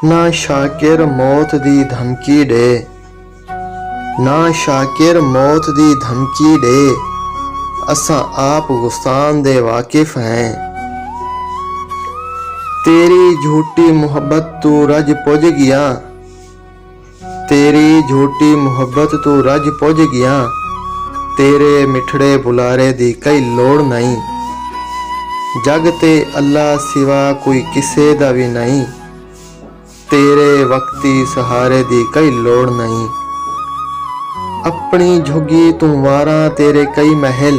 ना शाकिर मौत दी धमकी दे, ना शाकिर मौत दी धमकी दे, असां आप गुस्तान दे वाकिफ हैं। तेरी झूठी मोहब्बत तू रज पुज गया, तेरी झूठी मोहब्बत तू रज पुज गया, तेरे मिठड़े बुलारे दी कई लोड़ नहीं। जग ते अल्लाह सिवा कोई किसे दा भी नहीं, तेरे वक्ती सहारे दी कई लोड़ नहीं। अपनी झुगी तू वारा तेरे कई महल,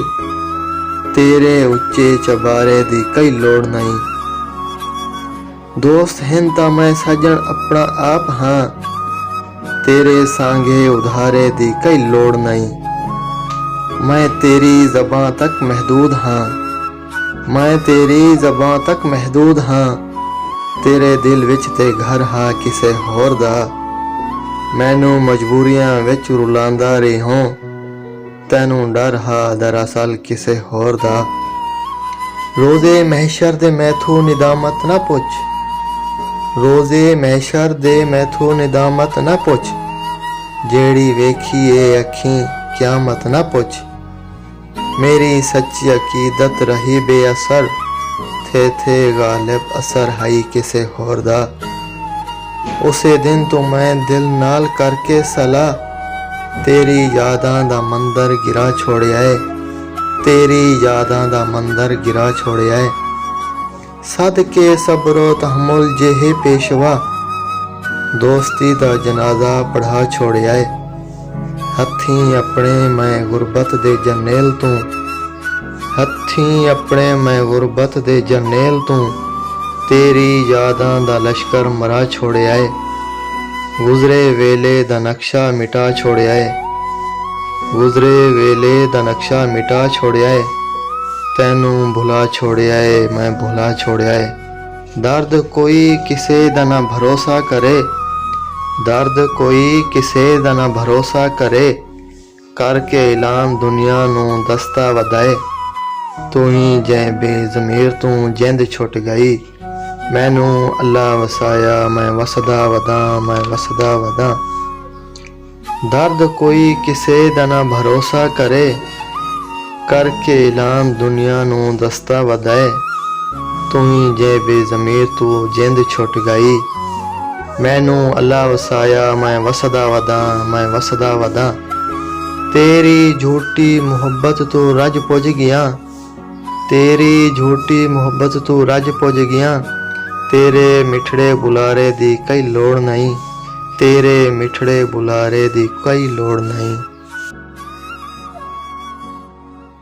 तेरे उच्चे चबारे दी कई लोड़ नहीं। दोस्त हैं तां मैं सजन अपना आप हाँ, तेरे सांगे उधारे दी कई लोड़ नहीं। मैं तेरी ज़बां तक महदूद हाँ, मैं तेरी ज़बां तक महदूद हाँ, तेरे दिल विच ते घर हा किसे होर दा। मैनू मजबूरियां विच रुलांदा रहियों, तैनू डर हा दरअसल किसे होर दा। रोज़े महशर दे मैथू निदामत ना पुछ, रोज़े महशर दे मैथू निदामत ना पुछ, जेड़ी वेखी ए अखीं क़यामत ना पुछ। मेरी सच्ची अकीदत रही बेअसर, थे गालिब असर हाई किसे होर दा। उसे दिन तो मैं दिल नाल करके सला, तेरी यादां दा मंदर गिरा छोड़िया है, तेरी यादां दा मंदर गिरा छोड़िया है। सदके सबरो तहमुल जेहे पेशवा, दोस्ती दा जनाजा पढ़ा छोड़िया है। हथीं अपने मैं गुरबत दे जरनेल तू, हथीं अपने मैं गुरबत दे जरनेल तू, तेरी यादां दा लश्कर मरा छोड़िया है। गुजरे वेले दा नक्शा मिटा छोड़िया है, गुजरे वेले दा नक्शा मिटा छोड़िया है। तैनू भुला छोड़िया है मैं भुला छोड़िया है। दर्द कोई किसे दा ना भरोसा करे, दर्द कोई किसे दा ना भरोसा करे, करके ऐलान दुनिया नू दस्ता वदाए। तू ही जै बेज़मीर तू जिंद छुट गई, मैनू अल्लाह वसाया मैं वसदा वदा, मैं वसदा वदा। दर्द कोई किसे दा ना भरोसा करे, करके ऐलान दुनिया नू दस्ता वदाए। तू ही जै बेज़मीर तू जिंद छुट गई, मैनू अल्लाह वसाया मैं वसदा वदा, मैं वसदा वदा। तेरी झूठी मोहब्बत तू रज पुज गया, तेरी झूठी मोहब्बत तू रज पुज गया, तेरे मिठड़े बुलारे दी कई लोड़ नहीं, तेरे मिठड़े बुलारे दी कई लोड़ नहीं।